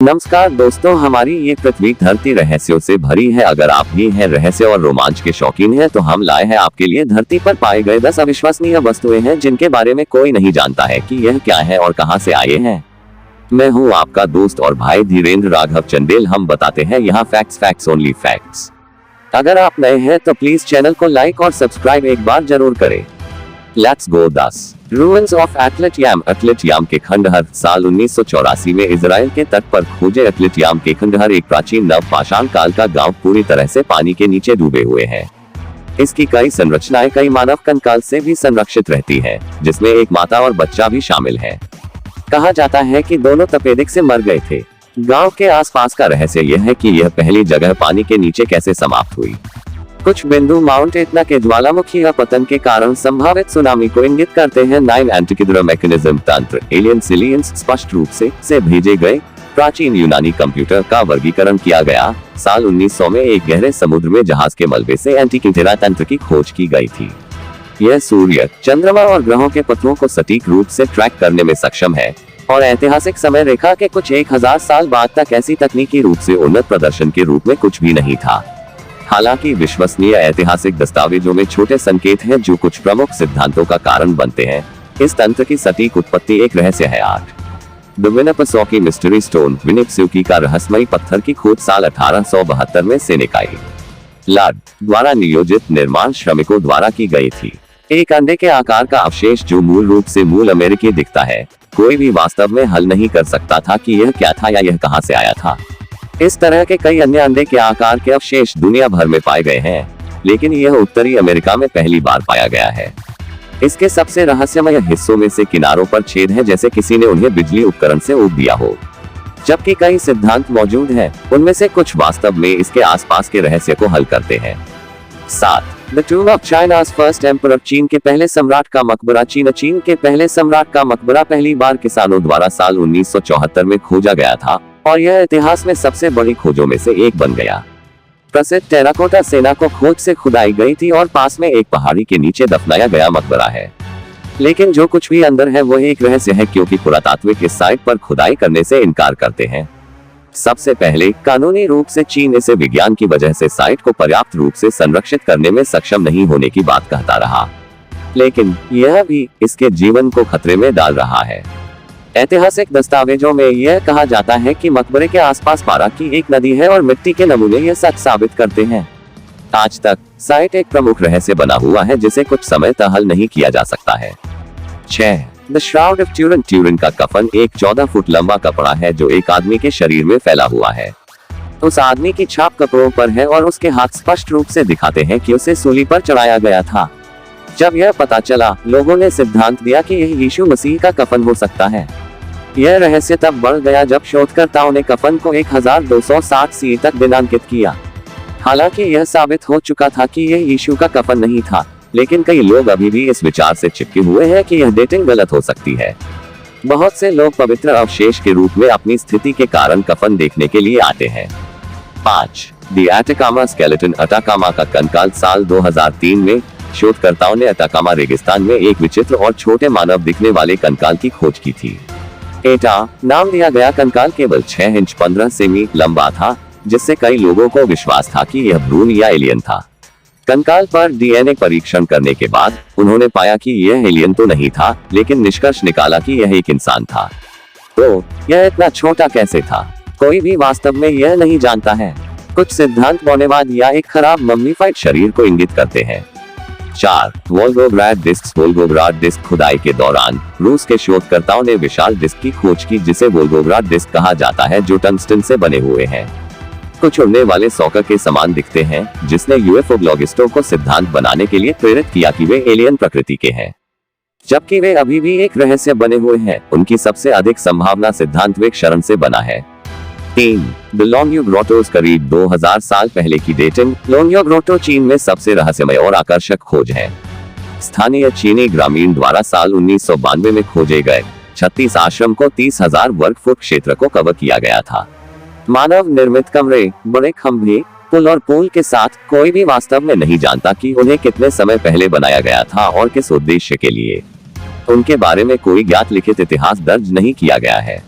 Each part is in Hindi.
नमस्कार दोस्तों, हमारी ये पृथ्वी धरती रहस्यों से भरी है। अगर आप भी हैं रहस्य और रोमांच के शौकीन हैं तो हम लाए हैं आपके लिए धरती पर पाए गए 10 अविश्वसनीय वस्तुएं हैं जिनके बारे में कोई नहीं जानता है कि यह क्या है और कहां से आए हैं। मैं हूं आपका दोस्त और भाई धीरेन्द्र राघव चंदेल। हम बताते हैं यहाँ फैक्ट्स ओनली फैक्ट्स। अगर आप नए हैं तो प्लीज चैनल को लाइक और सब्सक्राइब एक बार जरूर करें। लेट्स गो 10 रूइंस ऑफ एटलेटियम। एटलेटियम के खंडहर। साल 1984 में इजराइल के तट पर खोजे एटलेटियम के खंडहर एक प्राचीन नवपाषाण काल का गांव पूरी तरह से पानी के नीचे डूबे हुए हैं। इसकी कई संरचनाएं कई मानव कंकाल से भी संरक्षित रहती हैं, जिसमें एक माता और बच्चा भी शामिल है। कहा जाता है कि दोनों तपेदिक से मर गए थे। गांव के आसपास का रहस्य यह है कि यह पहली जगह पानी के नीचे कैसे समाप्त हुई। कुछ बिंदु माउंट एटना के ज्वालामुखी अपतन के कारण संभावित सुनामी को इंगित करते हैं। 9 एंटिकिडुरल मैकेनिज्म तंत्र। एलियन सिलियंस स्पष्ट रूप से भेजे गए। प्राचीन यूनानी कंप्यूटर का वर्गीकरण किया गया। साल 1900 में एक गहरे समुद्र में जहाज के मलबे से एंटिकिडुरल तंत्र की खोज की गई थी। यह सूर्य, चंद्रमा और ग्रहों के पथों को सटीक रूप से ट्रैक करने में सक्षम है और ऐतिहासिक समय रेखा के कुछ 1000 साल बाद तक ऐसी तकनीकी रूप से उन्नत प्रदर्शन के रूप में कुछ भी नहीं था। हालांकि विश्वसनीय ऐतिहासिक दस्तावेजों में छोटे संकेत हैं जो कुछ प्रमुख सिद्धांतों का कारण बनते हैं। इस तंत्र की सटीक उत्पत्ति एक रहस्य है। 8 द विनिपेसॉकी मिस्ट्री स्टोन। विनिपेसॉकी का रहस्यमयी पत्थर की खोज साल 1872 में सेनेकाई लड द्वारा नियोजित निर्माण श्रमिकों द्वारा की गई थी। एक अंडे के आकार का अवशेष जो मूल रूप से मूल अमेरिकी दिखता है। कोई भी वास्तव में हल नहीं कर सकता था कि यह क्या था या यह कहां से आया था। इस तरह के कई अन्य अंडे के आकार के अवशेष दुनिया भर में पाए गए हैं, लेकिन यह उत्तरी अमेरिका में पहली बार पाया गया है। इसके सबसे रहस्यमय हिस्सों में से किनारों पर छेद हैं, जैसे किसी ने उन्हें बिजली उपकरण से ऊद दिया हो। जबकि कई सिद्धांत मौजूद हैं, उनमें से कुछ वास्तव में इसके आसपास के रहस्य को हल करते हैं। 7 द टूम ऑफ चाइना's फर्स्ट एम्परर। चीन के पहले सम्राट का मकबरा। चीन के पहले सम्राट का मकबरा पहली बार किसानों द्वारा साल 1974 में खोजा गया था और यह इतिहास में सबसे बड़ी खोजों में से एक बन गया। प्रसिद्ध टेराकोटा सेना को खोज से खुदाई गई थी और पास में एक पहाड़ी के नीचे दफनाया गया मकबरा है। लेकिन जो कुछ भी अंदर है वह एक रहस्य है, क्योंकि पुरातात्विक इस साइट पर खुदाई करने से इनकार करते हैं। सबसे पहले, कानूनी रूप से चीन इसे विज्ञान की वजह से साइट को पर्याप्त रूप से संरक्षित करने में सक्षम नहीं होने की बात कहता रहा, लेकिन यह भी इसके जीवन को खतरे में डाल रहा है। ऐतिहासिक दस्तावेजों में यह कहा जाता है कि मकबरे के आसपास पारा की एक नदी है और मिट्टी के नमूने यह सच साबित करते हैं। आज तक साइट एक प्रमुख रहस्य बना हुआ है जिसे कुछ समय तक हल नहीं किया जा सकता है। 6 the shroud of Turin. Turin का कफन एक 14 फुट लंबा कपड़ा है जो एक आदमी के शरीर में फैला हुआ है। उस आदमी की छाप कपड़ों पर है और उसके हाथ स्पष्ट रूप से दिखाते हैं कि उसे सूली पर चढ़ाया गया था। जब यह पता चला, लोगों ने सिद्धांत दिया कि यह यीशु मसीह का कफन हो सकता है। यह रहस्य तब बढ़ गया जब शोधकर्ताओं ने कफन को 1260 सी तक दिनांकित किया। हालांकि यह साबित हो चुका था कि यह यीशु का कफन नहीं था, लेकिन कई लोग अभी भी इस विचार से चिपके हुए हैं कि यह डेटिंग गलत हो सकती है। बहुत से लोग पवित्र अवशेष के रूप में अपनी स्थिति के कारण कफन देखने के लिए आते हैं। 5 द अटाकामा स्केलेटन। अटाकामा का कंकाल। साल 2003 में शोधकर्ताओं ने अटाकामा रेगिस्तान में एक विचित्र और छोटे मानव दिखने वाले कंकाल की खोज की थी। एटा नाम दिया गया कंकाल केवल 6 इंच 15 सेमी लंबा था, जिससे कई लोगों को विश्वास था कि यह भ्रूण या एलियन था। कंकाल पर डीएनए परीक्षण करने के बाद उन्होंने पाया कि यह एलियन तो नहीं था, लेकिन निष्कर्ष निकाला कि यह एक इंसान था। तो यह इतना छोटा कैसे था? कोई भी वास्तव में यह नहीं जानता है। कुछ सिद्धांत मौनवाद या एक खराब मम्मीफाइड शरीर को इंगित करते हैं। 4 वोल्गोग्राड डिस्क। वोल्गोग्राड डिस्क खुदाई के दौरान रूस के शोधकर्ताओं ने विशाल डिस्क की खोज की जिसे वोल्गोग्राड डिस्क कहा जाता है, जो टंगस्टन से बने हुए हैं। कुछ उड़ने वाले सॉकर के समान दिखते हैं, जिसने यूएफओलॉगिस्टों को सिद्धांत बनाने के लिए प्रेरित किया कि वे एलियन प्रकृति के हैं, जबकि वे अभी भी एक रहस्य बने हुए हैं। उनकी सबसे अधिक संभावना सिद्धांत वे क्षरण से बना है। 3 द लोंगयू ग्रोटोस। करीब 2000 साल पहले की डेटिंग। लोंगयू ग्रोटो चीन में सबसे रहस्यमय और आकर्षक खोज है। स्थानीय चीनी ग्रामीण द्वारा साल 1992 में खोजे गए 36 आश्रम को 30,000 वर्ग फुट क्षेत्र को कवर किया गया था। मानव निर्मित कमरे, बड़े खंभे, पुल और पूल के साथ। कोई भी वास्तव में नहीं जानता कि उन्हें कितने समय पहले बनाया गया था और किस उद्देश्य के लिए। उनके बारे में कोई ज्ञात लिखित इतिहास दर्ज नहीं किया गया है।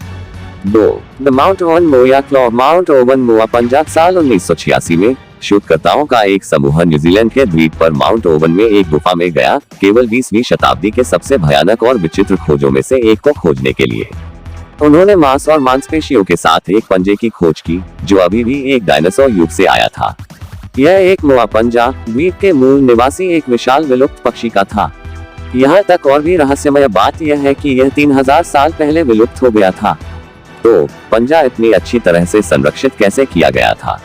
2. The mount Owen moa claw. Mount Owen moa पंजाब साल 1986 में शोधकर्ताओं का एक समूह न्यूजीलैंड के द्वीप पर माउंट ओवन में एक गुफा में गया, केवल 20वीं शताब्दी के सबसे भयानक और विचित्र खोजों में से एक को खोजने के लिए। उन्होंने मांस और मांसपेशियों के साथ एक पंजे की खोज की, जो अभी भी एक डायनासोर युग से आया था। यह एक मोआ पंजा द्वीप के मूल निवासी एक विशाल विलुप्त पक्षी का था। यहाँ तक और भी रहस्यमय बात यह है कि यह 3000 साल पहले विलुप्त हो गया था। तो पंजा इतनी अच्छी तरह से संरक्षित कैसे किया गया था?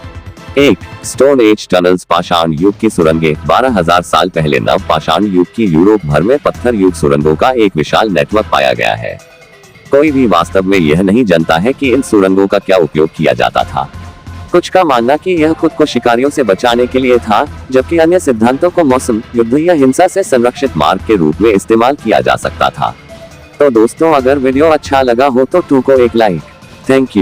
1. Stone age tunnels. पाषाण युग की सुरंगें। 12,000 साल पहले नव पाषाण युग की यूरोप भर में पत्थर युग सुरंगों का एक विशाल नेटवर्क पाया गया है। कोई भी वास्तव में यह नहीं जानता है कि इन सुरंगों का क्या उपयोग किया जाता था। कुछ का मानना कि यह खुद को शिकारियों से बचाने के लिए था, जबकि अन्य सिद्धांतों को मौसम, युद्ध या हिंसा से संरक्षित मार्ग के रूप में इस्तेमाल किया जा सकता था। तो दोस्तों, अगर वीडियो अच्छा लगा हो तो 2 को एक लाइक। Thank you.